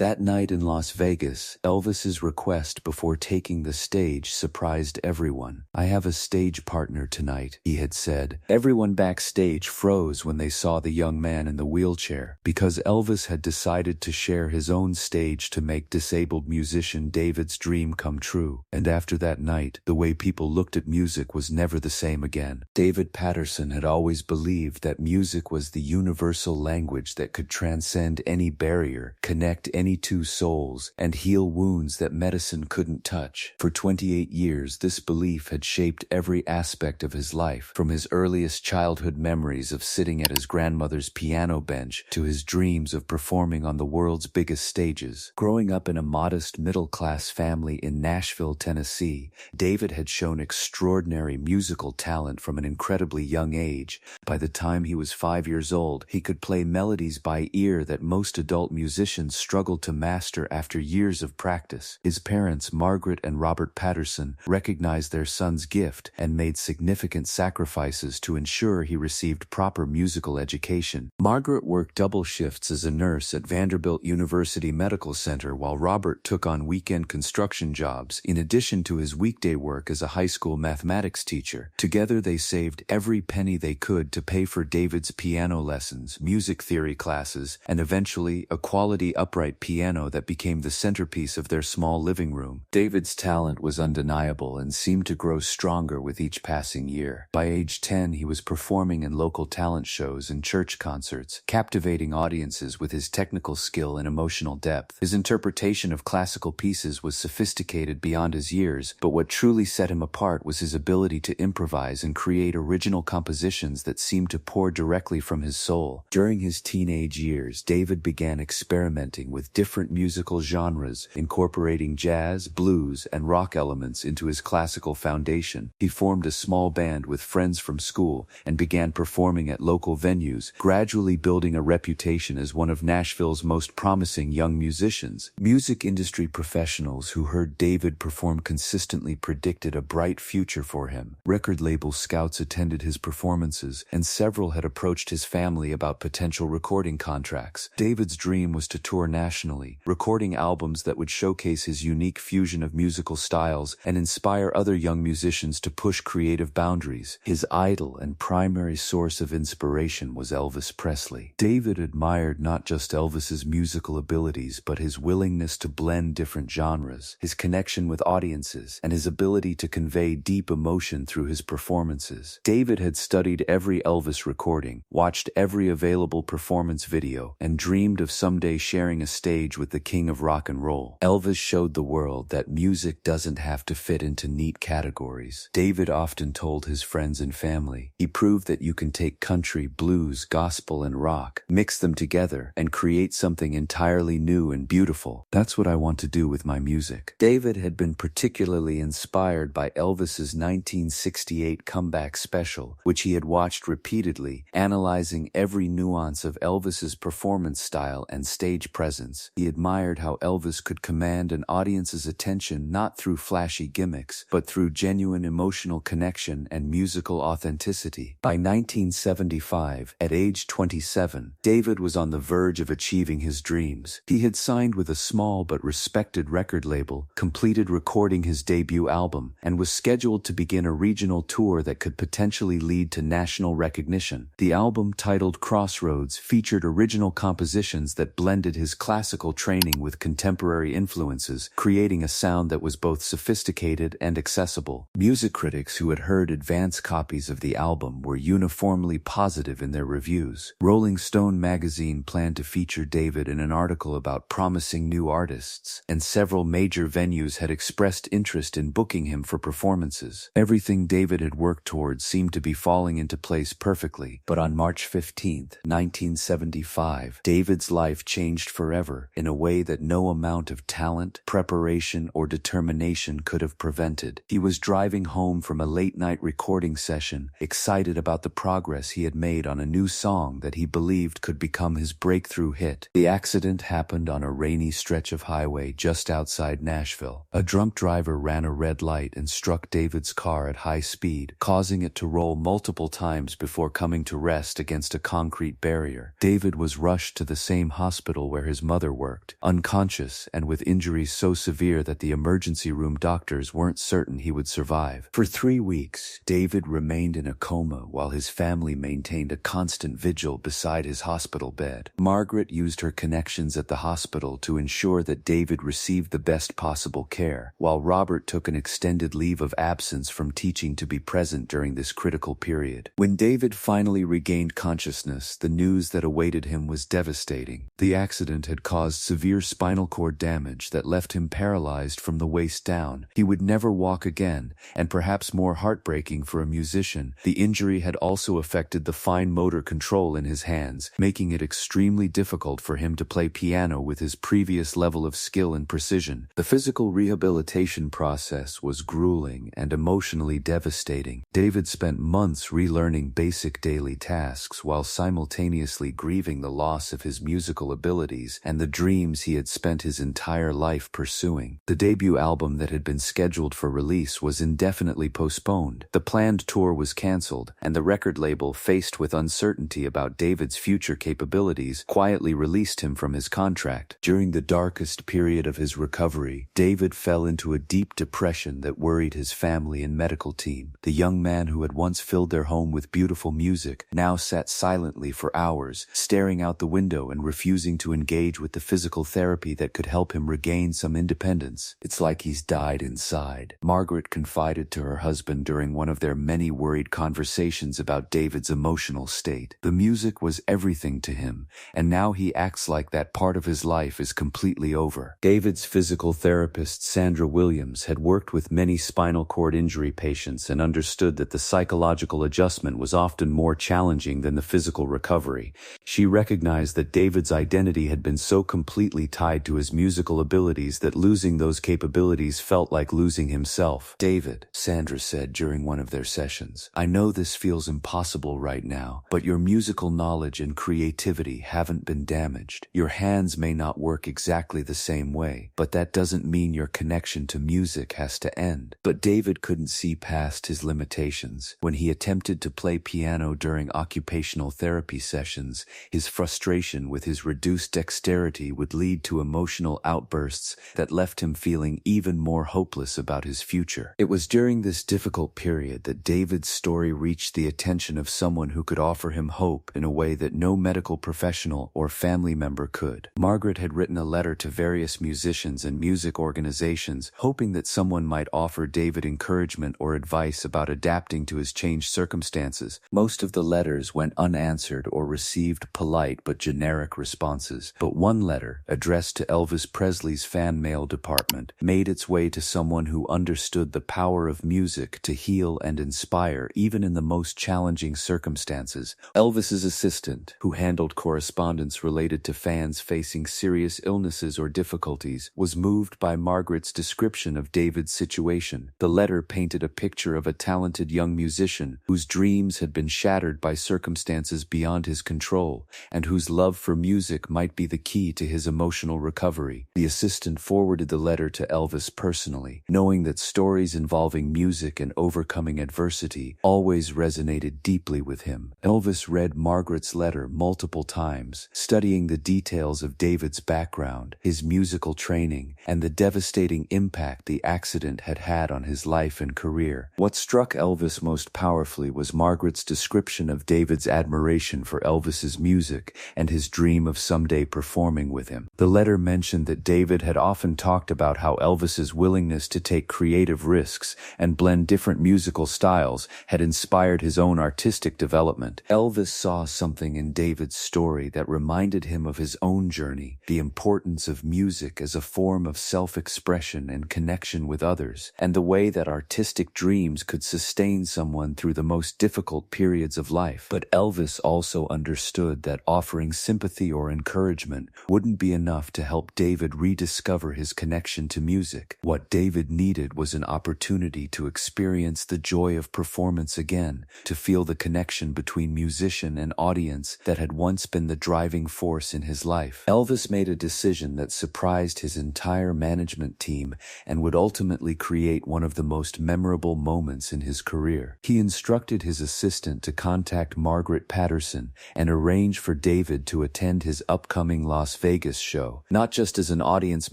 That night in Las Vegas, Elvis's request before taking the stage surprised everyone. "I have a stage partner tonight," he had said. Everyone backstage froze when they saw the young man in the wheelchair, because Elvis had decided to share his own stage to make disabled musician David's dream come true. And after that night, the way people looked at music was never the same again. David Patterson had always believed that music was the universal language that could transcend any barrier, connect any two souls, and heal wounds that medicine couldn't touch. For 28 years, this belief had shaped every aspect of his life, from his earliest childhood memories of sitting at his grandmother's piano bench to his dreams of performing on the world's biggest stages. Growing up in a modest middle-class family in Nashville, Tennessee, David had shown extraordinary musical talent from an incredibly young age. By the time he was 5 years old, he could play melodies by ear that most adult musicians struggled to master after years of practice. His parents, Margaret and Robert Patterson, recognized their son's gift and made significant sacrifices to ensure he received proper musical education. Margaret worked double shifts as a nurse at Vanderbilt University Medical Center, while Robert took on weekend construction jobs, in addition to his weekday work as a high school mathematics teacher. Together they saved every penny they could to pay for David's piano lessons, music theory classes, and eventually a quality upright piano that became the centerpiece of their small living room. David's talent was undeniable and seemed to grow stronger with each passing year. By age 10, he was performing in local talent shows and church concerts, captivating audiences with his technical skill and emotional depth. His interpretation of classical pieces was sophisticated beyond his years, but what truly set him apart was his ability to improvise and create original compositions that seemed to pour directly from his soul. During his teenage years, David began experimenting with different musical genres, incorporating jazz, blues, and rock elements into his classical foundation. He formed a small band with friends from school and began performing at local venues, gradually building a reputation as one of Nashville's most promising young musicians. Music industry professionals who heard David perform consistently predicted a bright future for him. Record label scouts attended his performances, and several had approached his family about potential recording contracts. David's dream was to tour nationally, recording albums that would showcase his unique fusion of musical styles and inspire other young musicians to push creative boundaries. His idol and primary source of inspiration was Elvis Presley. David admired not just Elvis's musical abilities, but his willingness to blend different genres, his connection with audiences, and his ability to convey deep emotion through his performances. David had studied every Elvis recording, watched every available performance video, and dreamed of someday sharing a stage with the king of rock and roll. Elvis showed the world that music doesn't have to fit into neat categories. David often told his friends and family, "He proved that you can take country, blues, gospel, and rock, mix them together, and create something entirely new and beautiful. That's what I want to do with my music." David had been particularly inspired by Elvis's 1968 comeback special, which he had watched repeatedly, analyzing every nuance of Elvis's performance style and stage presence. He admired how Elvis could command an audience's attention not through flashy gimmicks, but through genuine emotional connection and musical authenticity. By 1975, at age 27, David was on the verge of achieving his dreams. He had signed with a small but respected record label, completed recording his debut album, and was scheduled to begin a regional tour that could potentially lead to national recognition. The album, titled Crossroads, featured original compositions that blended his classical training with contemporary influences, creating a sound that was both sophisticated and accessible. Music critics who had heard advance copies of the album were uniformly positive in their reviews. Rolling Stone magazine planned to feature David in an article about promising new artists, and several major venues had expressed interest in booking him for performances. Everything David had worked towards seemed to be falling into place perfectly, but on March 15, 1975, David's life changed forever in a way that no amount of talent, preparation, or determination could have prevented. He was driving home from a late-night recording session, excited about the progress he had made on a new song that he believed could become his breakthrough hit. The accident happened on a rainy stretch of highway just outside Nashville. A drunk driver ran a red light and struck David's car at high speed, causing it to roll multiple times before coming to rest against a concrete barrier. David was rushed to the same hospital where his mother father worked, unconscious and with injuries so severe that the emergency room doctors weren't certain he would survive. For 3 weeks, David remained in a coma while his family maintained a constant vigil beside his hospital bed. Margaret used her connections at the hospital to ensure that David received the best possible care, while Robert took an extended leave of absence from teaching to be present during this critical period. When David finally regained consciousness, the news that awaited him was devastating. The accident had caused severe spinal cord damage that left him paralyzed from the waist down. He would never walk again, and perhaps more heartbreaking for a musician, the injury had also affected the fine motor control in his hands, making it extremely difficult for him to play piano with his previous level of skill and precision. The physical rehabilitation process was grueling and emotionally devastating. David spent months relearning basic daily tasks while simultaneously grieving the loss of his musical abilities and the dreams he had spent his entire life pursuing. The debut album that had been scheduled for release was indefinitely postponed. The planned tour was canceled, and the record label, faced with uncertainty about David's future capabilities, quietly released him from his contract. During the darkest period of his recovery, David fell into a deep depression that worried his family and medical team. The young man who had once filled their home with beautiful music now sat silently for hours, staring out the window and refusing to engage with the physical therapy that could help him regain some independence. "It's like he's died inside," Margaret confided to her husband during one of their many worried conversations about David's emotional state. The music was everything to him, and now he acts like that part of his life is completely over. David's physical therapist, Sandra Williams, had worked with many spinal cord injury patients and understood that the psychological adjustment was often more challenging than the physical recovery. She recognized that David's identity had been so completely tied to his musical abilities that losing those capabilities felt like losing himself. "David," Sandra said during one of their sessions, "I know this feels impossible right now, but your musical knowledge and creativity haven't been damaged. Your hands may not work exactly the same way, but that doesn't mean your connection to music has to end." But David couldn't see past his limitations. When he attempted to play piano during occupational therapy sessions, his frustration with his reduced dexterity would lead to emotional outbursts that left him feeling even more hopeless about his future. It was during this difficult period that David's story reached the attention of someone who could offer him hope in a way that no medical professional or family member could. Margaret had written a letter to various musicians and music organizations, hoping that someone might offer David encouragement or advice about adapting to his changed circumstances. Most of the letters went unanswered or received polite but generic responses. But one letter, addressed to Elvis Presley's fan mail department, made its way to someone who understood the power of music to heal and inspire even in the most challenging circumstances. Elvis's assistant, who handled correspondence related to fans facing serious illnesses or difficulties, was moved by Margaret's description of David's situation. The letter painted a picture of a talented young musician whose dreams had been shattered by circumstances beyond his control, and whose love for music might be the key to his emotional recovery. The assistant forwarded the letter to Elvis personally, knowing that stories involving music and overcoming adversity always resonated deeply with him. Elvis read Margaret's letter multiple times, studying the details of David's background, his musical training, and the devastating impact the accident had had on his life and career. What struck Elvis most powerfully was Margaret's description of David's admiration for Elvis's music and his dream of someday performing with him. The letter mentioned that David had often talked about how Elvis's willingness to take creative risks and blend different musical styles had inspired his own artistic development. Elvis saw something in David's story that reminded him of his own journey, the importance of music as a form of self-expression and connection with others, and the way that artistic dreams could sustain someone through the most difficult periods of life. But Elvis also understood that offering sympathy or encouragement wouldn't be enough to help David rediscover his connection to music. What David needed was an opportunity to experience the joy of performance again, to feel the connection between musician and audience that had once been the driving force in his life. Elvis made a decision that surprised his entire management team and would ultimately create one of the most memorable moments in his career. He instructed his assistant to contact Margaret Patterson and arrange for David to attend his upcoming Las Las Vegas show, not just as an audience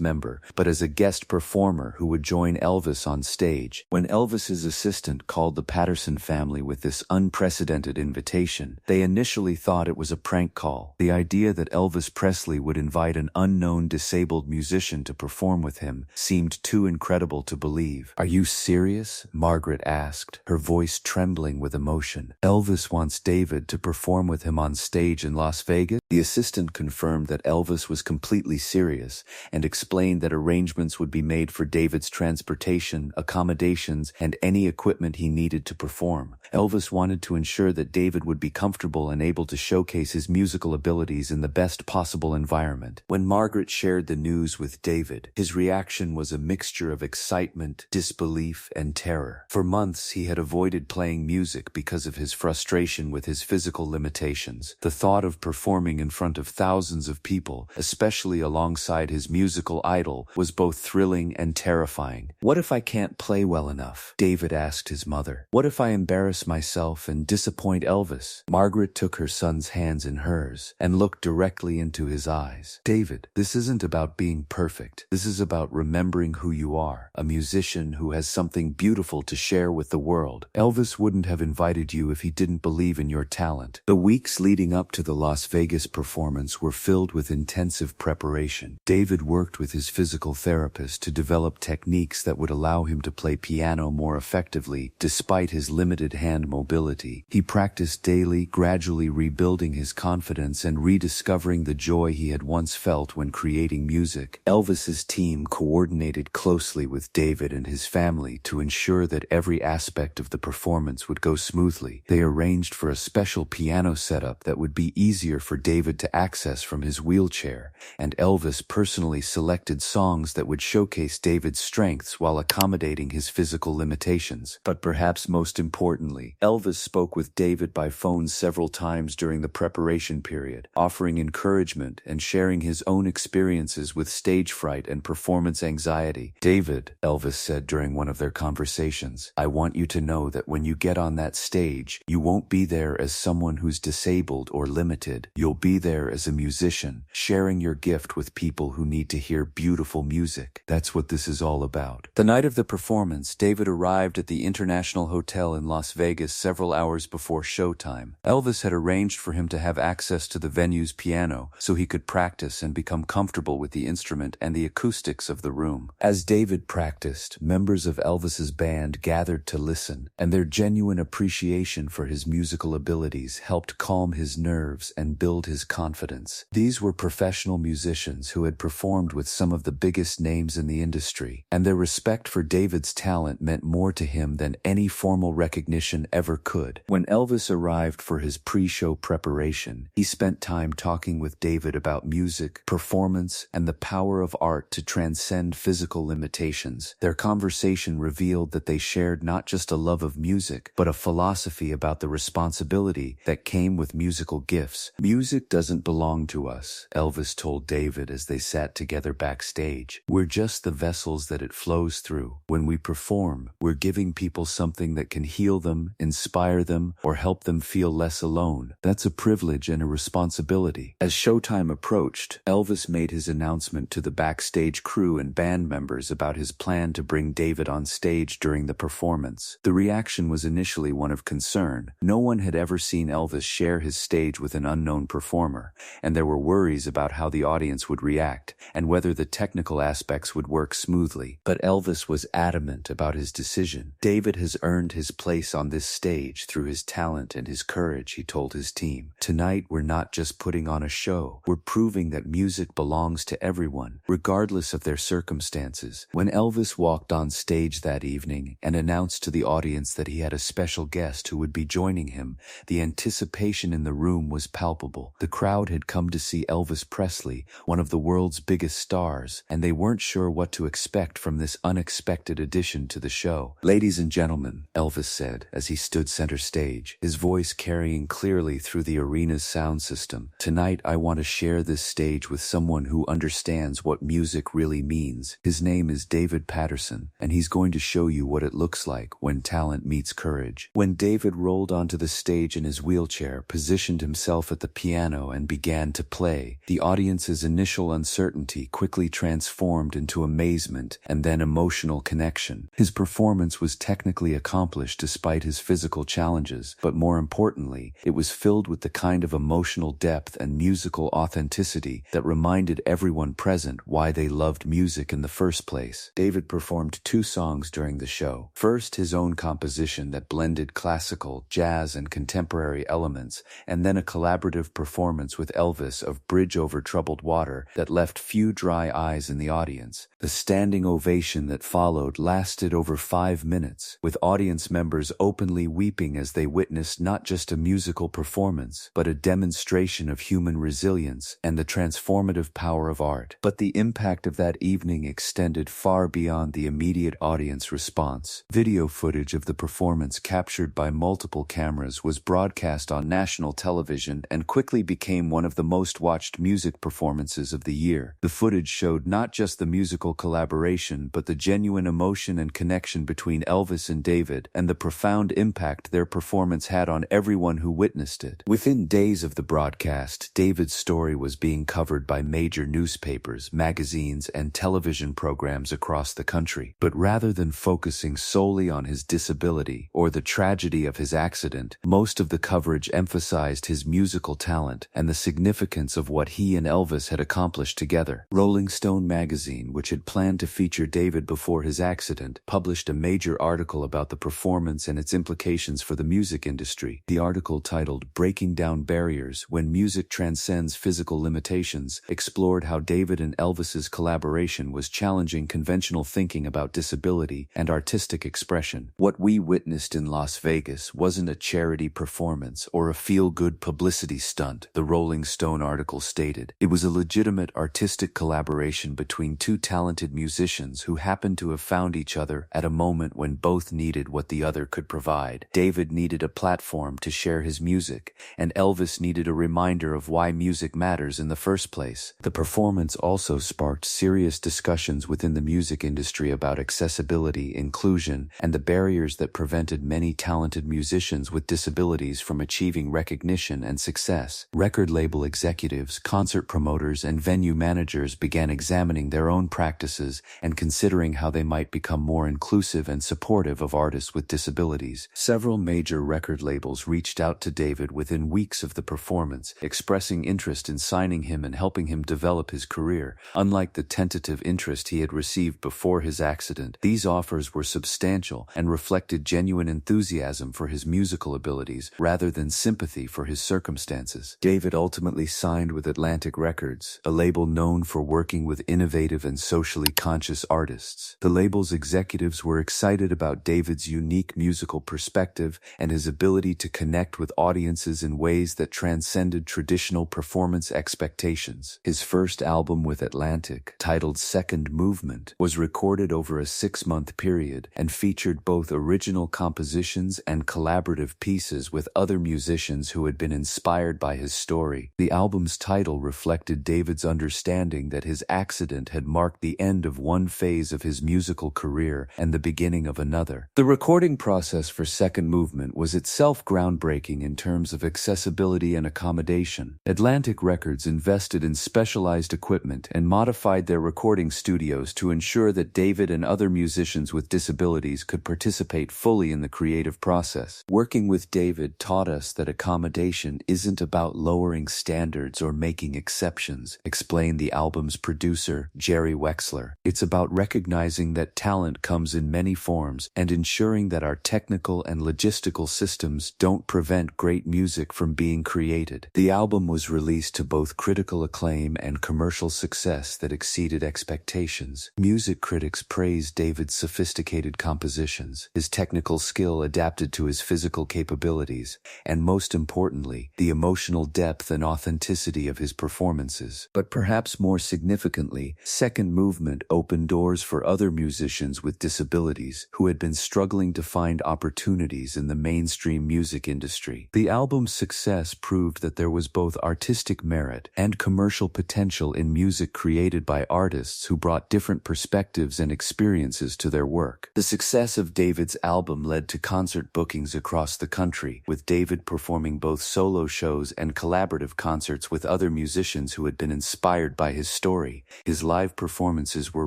member, but as a guest performer who would join Elvis on stage. When Elvis's assistant called the Patterson family with this unprecedented invitation, they initially thought it was a prank call. The idea that Elvis Presley would invite an unknown disabled musician to perform with him seemed too incredible to believe. "Are you serious?" Margaret asked, her voice trembling with emotion. "Elvis wants David to perform with him on stage in Las Vegas?" The assistant confirmed that Elvis was completely serious and explained that arrangements would be made for David's transportation, accommodations, and any equipment he needed to perform. Elvis wanted to ensure that David would be comfortable and able to showcase his musical abilities in the best possible environment. When Margaret shared the news with David, his reaction was a mixture of excitement, disbelief, and terror. For months, he had avoided playing music because of his frustration with his physical limitations. The thought of performing in front of thousands of people, especially alongside his musical idol, was both thrilling and terrifying. "What if I can't play well enough?" David asked his mother. "What if I embarrass myself and disappoint Elvis?" Margaret took her son's hands in hers and looked directly into his eyes. "David, this isn't about being perfect. This is about remembering who you are, a musician who has something beautiful to share with the world. Elvis wouldn't have invited you if he didn't believe in your talent." The weeks leading up to the Las Vegas performance were filled with intensive preparation. David worked with his physical therapist to develop techniques that would allow him to play piano more effectively despite his limited hand mobility. He practiced daily, gradually rebuilding his confidence and rediscovering the joy he had once felt when creating music. Elvis's team coordinated closely with David and his family to ensure that every aspect of the performance would go smoothly. They arranged for a special piano setup that would be easier for David to access from his wheelchair, and Elvis personally selected songs that would showcase David's strengths while accommodating his physical limitations. But perhaps most importantly, Elvis spoke with David by phone several times during the preparation period, offering encouragement and sharing his own experiences with stage fright and performance anxiety. "David," Elvis said during one of their conversations, "I want you to know that when you get on that stage, you won't be there as someone who's disabled or limited. You'll be there as a musician, sharing your gift with people who need to hear beautiful music. That's what this is all about." The night of the performance, David arrived at the International Hotel in Las Vegas several hours before showtime. Elvis had arranged for him to have access to the venue's piano so he could practice and become comfortable with the instrument and the acoustics of the room. As David practiced, members of Elvis's band gathered to listen, and their genuine appreciation for his musical abilities helped calm his nerves and build his confidence. These were professional musicians who had performed with some of the biggest names in the industry, and their respect for David's talent meant more to him than any formal recognition ever could. When Elvis arrived for his pre-show preparation, he spent time talking with David about music, performance, and the power of art to transcend physical limitations. Their conversation revealed that they shared not just a love of music, but a philosophy about the responsibility that came with musical gifts. "Music doesn't belong to us," Elvis told David as they sat together backstage. "We're just the vessels that it flows through. When we perform, we're giving people something that can heal them, inspire them, or help them feel less alone. That's a privilege and a responsibility." As showtime approached, Elvis made his announcement to the backstage crew and band members about his plan to bring David on stage during the performance. The reaction was initially one of concern. No one had ever seen Elvis share his stage with an unknown performer, and there were worries about how the audience would react and whether the technical aspects would work smoothly. But Elvis was adamant about his decision. "David has earned his place on this stage through his talent and his courage," he told his team. "Tonight we're not just putting on a show. We're proving that music belongs to everyone, regardless of their circumstances." When Elvis walked on stage that evening and announced to the audience that he had a special guest who would be joining him, the anticipation in the room was palpable. The crowd had come to see Elvis Presley, one of the world's biggest stars, and they weren't sure what to expect from this unexpected addition to the show. "Ladies and gentlemen," Elvis said as he stood center stage, his voice carrying clearly through the arena's sound system, "tonight I want to share this stage with someone who understands what music really means. His name is David Patterson, and he's going to show you what it looks like when talent meets courage." When David rolled onto the stage in his wheelchair, positioned himself at the piano, piano and began to play. The audience's initial uncertainty quickly transformed into amazement and then emotional connection. His performance was technically accomplished despite his physical challenges, but more importantly, it was filled with the kind of emotional depth and musical authenticity that reminded everyone present why they loved music in the first place. David performed 2 songs during the show. First, his own composition that blended classical, jazz, and contemporary elements, and then a collaborative performance with Elvis of Bridge Over Troubled Water that left few dry eyes in the audience. The standing ovation that followed lasted over 5 minutes, with audience members openly weeping as they witnessed not just a musical performance, but a demonstration of human resilience and the transformative power of art. But the impact of that evening extended far beyond the immediate audience response. Video footage of the performance captured by multiple cameras was broadcast on national television and quickly became one of the most watched music performances of the year. The footage showed not just the musical collaboration, but the genuine emotion and connection between Elvis and David, and the profound impact their performance had on everyone who witnessed it. Within days of the broadcast, David's story was being covered by major newspapers, magazines, and television programs across the country. But rather than focusing solely on his disability or the tragedy of his accident, most of the coverage emphasized his musical talent and the significance of what he and Elvis had accomplished together. Rolling Stone magazine, which had planned to feature David before his accident, published a major article about the performance and its implications for the music industry. The article, titled "Breaking Down Barriers When Music Transcends Physical Limitations," explored how David and Elvis's collaboration was challenging conventional thinking about disability and artistic expression. "What we witnessed in Las Vegas wasn't a charity performance or a feel-good publicity stunt," the Rolling Stone article stated. "It was a legitimate artistic collaboration between 2 talented musicians who happened to have found each other at a moment when both needed what the other could provide. David needed a platform to share his music, and Elvis needed a reminder of why music matters in the first place." The performance also sparked serious discussions within the music industry about accessibility, inclusion, and the barriers that prevented many talented musicians with disabilities from achieving recognition and success. Record label executives, concert promoters, and venue managers began examining their own practices and considering how they might become more inclusive and supportive of artists with disabilities. Several major record labels reached out to David within weeks of the performance, expressing interest in signing him and helping him develop his career. Unlike the tentative interest he had received before his accident, these offers were substantial and reflected genuine enthusiasm for his musical abilities rather than sympathy for his circumstances. David ultimately signed with Atlantic Records, a label known for working with innovative and socially conscious artists. The label's executives were excited about David's unique musical perspective and his ability to connect with audiences in ways that transcended traditional performance expectations. His first album with Atlantic, titled Second Movement, was recorded over a 6-month period and featured both original compositions and collaborative pieces with other musicians who had been inspired by his story. The album's title reflected David's understanding that his accident had marked the end of one phase of his musical career and the beginning of another. The recording process for Second Movement was itself groundbreaking in terms of accessibility and accommodation. Atlantic Records invested in specialized equipment and modified their recording studios to ensure that David and other musicians with disabilities could participate fully in the creative process. Working with David taught us that accommodation isn't about lowering standards or making exceptions, explained the album's producer, Jerry Wexler. It's about recognizing that talent comes in many forms and ensuring that our technical and logistical systems don't prevent great music from being created. The album was released to both critical acclaim and commercial success that exceeded expectations. Music critics praised David's sophisticated compositions, his technical skill adapted to his physical capabilities, and most importantly, the emotional depth and authenticity of his performances. But perhaps more significantly, Second Movement opened doors for other musicians with disabilities who had been struggling to find opportunities in the mainstream music industry. The album's success proved that there was both artistic merit and commercial potential in music created by artists who brought different perspectives and experiences to their work. The success of David's album led to concert bookings across the country, with David performing both solo shows and collaborative concerts with other musicians who had been inspired by his story. His live performances were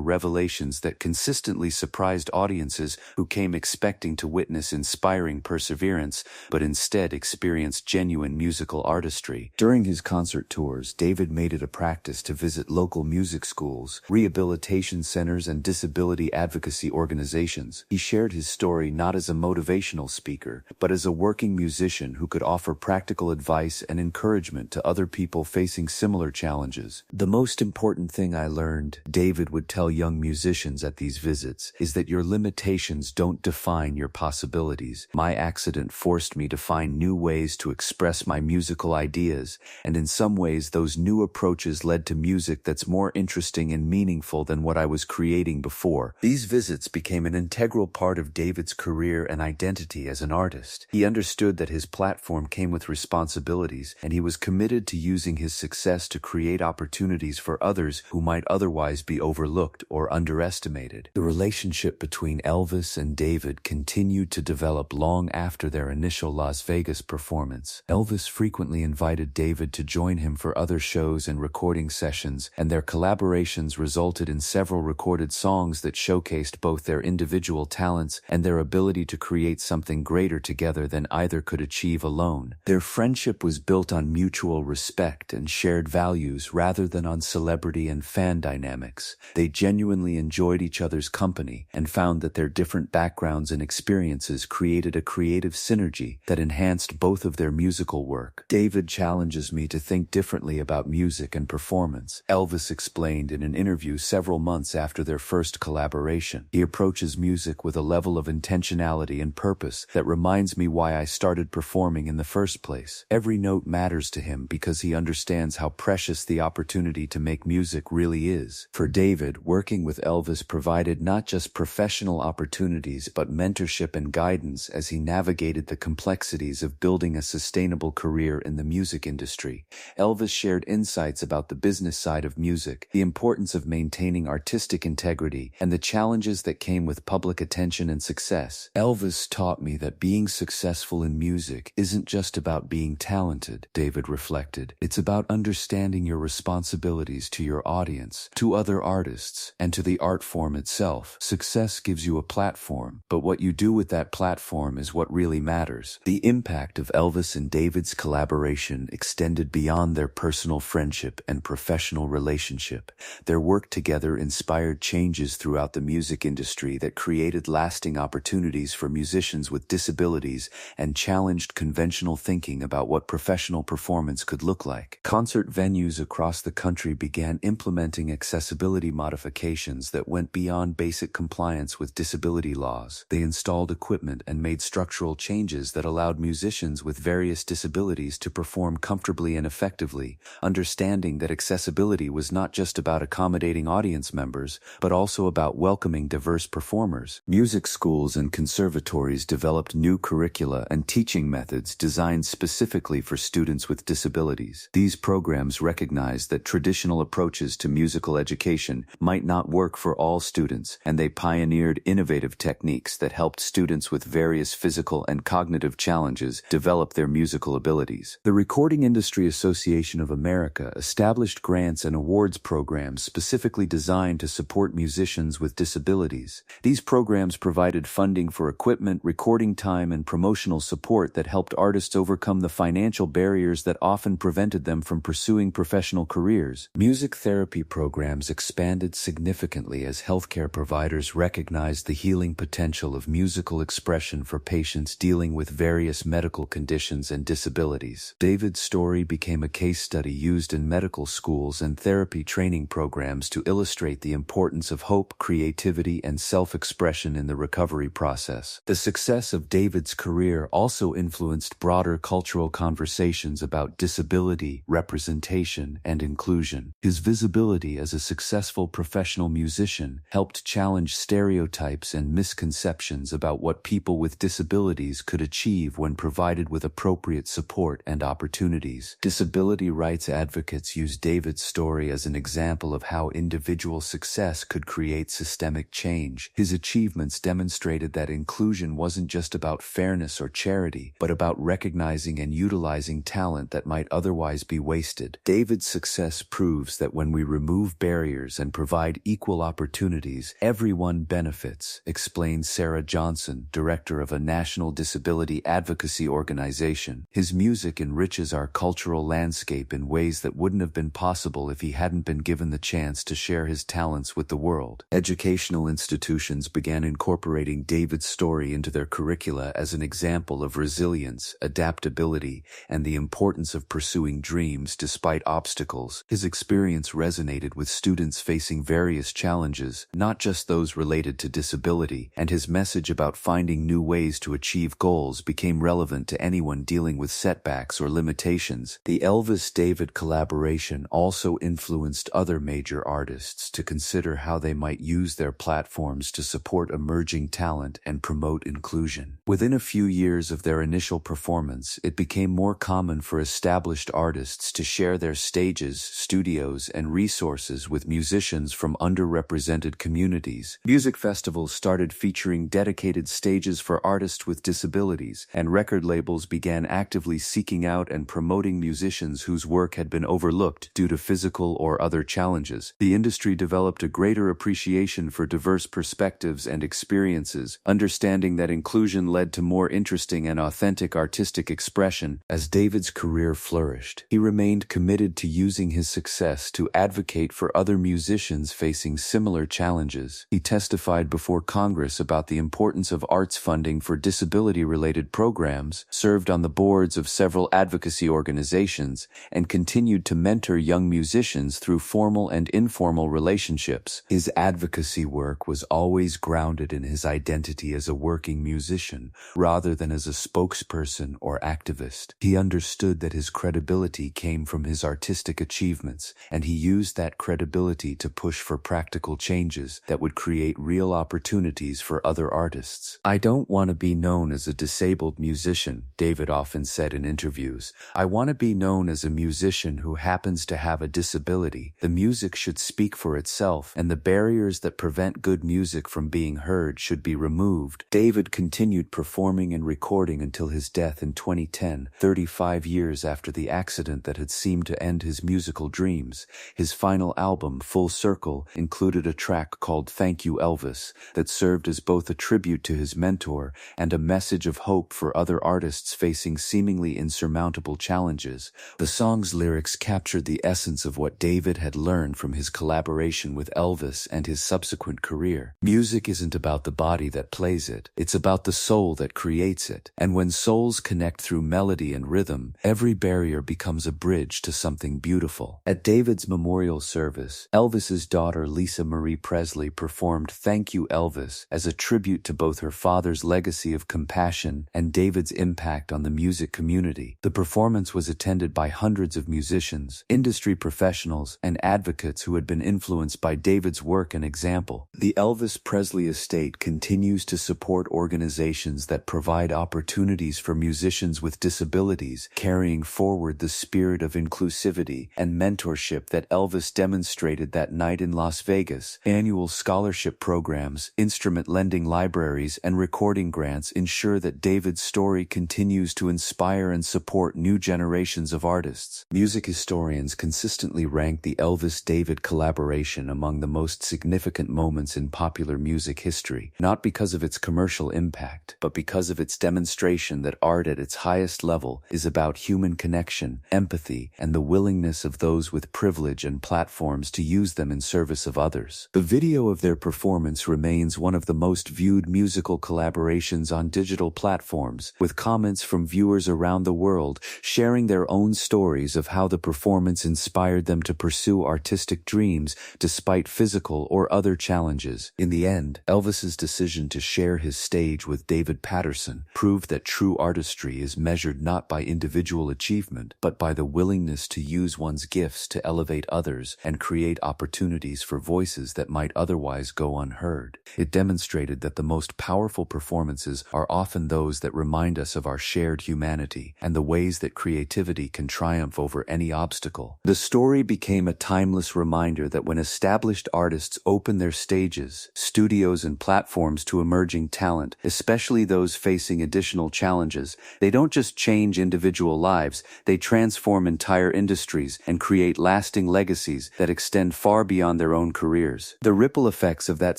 revelations that consistently surprised audiences who came expecting to witness inspiring perseverance, but instead experienced genuine musical artistry. During his concert tours, David made it a practice to visit local music schools, rehabilitation centers, and disability advocacy organizations. He shared his story not as a motivational speaker, but as a working musician who could offer practical advice and encouragement to other people facing similar challenges. "The most important thing I learned," David would tell young musicians at these visits, "is that your limitations don't define your possibilities. My accident forced me to find new ways to express my musical ideas, and in some ways those new approaches led to music that's more interesting and meaningful than what I was creating before." These visits became an integral part of David's career and identity as an artist. He understood that his platform came with responsibilities, and he was committed to using his success to create opportunities for others who might otherwise be overlooked or underestimated. The relationship between Elvis and David continued to develop long after their initial Las Vegas performance. Elvis frequently invited David to join him for other shows and recording sessions, and their collaborations resulted in several recorded songs that showcased both their individual talents and their ability to create something greater together than either could achieve alone. Their friendship was built on mutual respect and shared values rather than on celebrity and fan dynamics. They genuinely enjoyed each other's company and found that their different backgrounds and experiences created a creative synergy that enhanced both of their musical work. "David challenges me to think differently about music and performance," Elvis explained in an interview several months after their first collaboration. "He approaches music with a level of intentionality and purpose that reminds me why I started performing in the first place. Every note matters to him because he understands how precious the opportunity to make music really is." For David, working with Elvis provided not just professional opportunities but mentorship and guidance as he navigated the complexities of building a sustainable career in the music industry. Elvis shared insights about the business side of music, the importance of maintaining artistic integrity, and the challenges that came with public attention and success. "Elvis taught me that being successful in music isn't just about being talented," David reflected. "It's about understanding your responsibilities to your audience, to other artists, and to the art form itself. Success gives you a platform, but what you do with that platform is what really matters." The impact of Elvis and David's collaboration extended beyond their personal friendship and professional relationship. Their work together inspired changes throughout the music industry that created lasting opportunities for musicians with disabilities and challenged conventional thinking about what professional performance could look like. Concert venues across the country began implementing accessibility modifications that went beyond basic compliance with disability laws. They installed equipment and made structural changes that allowed musicians with various disabilities to perform comfortably and effectively, understanding that accessibility was not just about accommodating audience members, but also about welcoming diverse performers. Music schools and conservatories developed new curricula and teaching methods designed specifically for students with disabilities. These programs recognized that traditional approaches to musical education might not work for all students, and they pioneered innovative techniques that helped students with various physical and cognitive challenges develop their musical abilities. The Recording Industry Association of America established grants and awards programs specifically designed to support musicians with disabilities. These programs provided funding for equipment, recording time, and promotional support that helped artists overcome the financial barriers that often prevented them from pursuing professional careers. Music therapy programs expanded significantly as healthcare providers recognized the healing potential of musical expression for patients dealing with various medical conditions and disabilities. David's story became a case study used in medical schools and therapy training programs to illustrate the importance of hope, creativity, and self-expression in the recovery process. The success of David's career also influenced broader cultural conversations about disability, representation, and inclusion. His visibility as a successful professional musician helped challenge stereotypes and misconceptions about what people with disabilities could achieve when provided with appropriate support and opportunities. Disability rights advocates use David's story as an example of how individual success could create systemic change. His achievements demonstrated that inclusion wasn't just about fairness or charity, but about recognizing and utilizing talent talent that might otherwise be wasted. David's success proves that when we remove barriers and provide equal opportunities, everyone benefits, explains Sarah Johnson, director of a national disability advocacy organization. His music enriches our cultural landscape in ways that wouldn't have been possible if he hadn't been given the chance to share his talents with the world. Educational institutions began incorporating David's story into their curricula as an example of resilience, adaptability, and the importance of pursuing dreams despite obstacles. His experience resonated with students facing various challenges, not just those related to disability, and his message about finding new ways to achieve goals became relevant to anyone dealing with setbacks or limitations. The Elvis-David collaboration also influenced other major artists to consider how they might use their platforms to support emerging talent and promote inclusion. Within a few years of their initial performance, it became more common for established artists to share their stages, studios, and resources with musicians from underrepresented communities. Music festivals started featuring dedicated stages for artists with disabilities, and record labels began actively seeking out and promoting musicians whose work had been overlooked due to physical or other challenges. The industry developed a greater appreciation for diverse perspectives and experiences, understanding that inclusion led to more interesting and authentic artistic expression. As David's career flourished, he remained committed to using his success to advocate for other musicians facing similar challenges. He testified before Congress about the importance of arts funding for disability-related programs, served on the boards of several advocacy organizations, and continued to mentor young musicians through formal and informal relationships. His advocacy work was always grounded in his identity as a working musician, rather than as a spokesperson or activist. He understood that his credibility came from his artistic achievements, and he used that credibility to push for practical changes that would create real opportunities for other artists. "I don't want to be known as a disabled musician," David often said in interviews. "I want to be known as a musician who happens to have a disability. The music should speak for itself, and the barriers that prevent good music from being heard should be removed." David continued performing and recording until his death in 2010, 35 years after the accident that had seemed to end his musical dreams. His final album, Full Circle, included a track called Thank You Elvis that served as both a tribute to his mentor and a message of hope for other artists facing seemingly insurmountable challenges. The song's lyrics captured the essence of what David had learned from his collaboration with Elvis and his subsequent career. Music isn't about the body that plays it, it's about the soul that creates it. And when souls connect through melody and rhythm, every barrier becomes a bridge to something beautiful. At David's memorial service, Elvis's daughter Lisa Marie Presley performed Thank You Elvis as a tribute to both her father's legacy of compassion and David's impact on the music community. The performance was attended by hundreds of musicians, industry professionals, and advocates who had been influenced by David's work and example. The Elvis Presley estate continues to support organizations that provide opportunities for musicians with disabilities, carrying forward the spirit of inclusivity and mentorship that Elvis demonstrated that night in Las Vegas. Annual scholarship programs, instrument lending libraries, and recording grants ensure that David's story continues to inspire and support new generations of artists. Music historians consistently rank the Elvis-David collaboration among the most significant moments in popular music history, not because of its commercial impact, but because of its demonstration that art at its highest level is about human connection, empathy, and the willingness of those with privilege and platforms to use them in service of others. The video of their performance remains one of the most viewed musical collaborations on digital platforms, with comments from viewers around the world sharing their own stories of how the performance inspired them to pursue artistic dreams despite physical or other challenges. In the end, Elvis's decision to share his stage with David Patterson proved that true artistry is measured not by individual achievement, but by the willingness to use one's gifts to elevate others and create opportunities for voices that might otherwise go unheard. It demonstrated that the most powerful performances are often those that remind us of our shared humanity and the ways that creativity can triumph over any obstacle. The story became a timeless reminder that when established artists open their stages, studios, and platforms to emerging talent, especially those facing additional challenges, they don't just change individual individual lives, they transform entire industries and create lasting legacies that extend far beyond their own careers. The ripple effects of that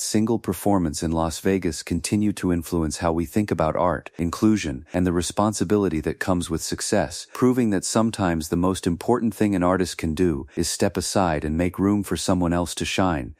single performance in Las Vegas continue to influence how we think about art, inclusion, and the responsibility that comes with success, proving that sometimes the most important thing an artist can do is step aside and make room for someone else to shine.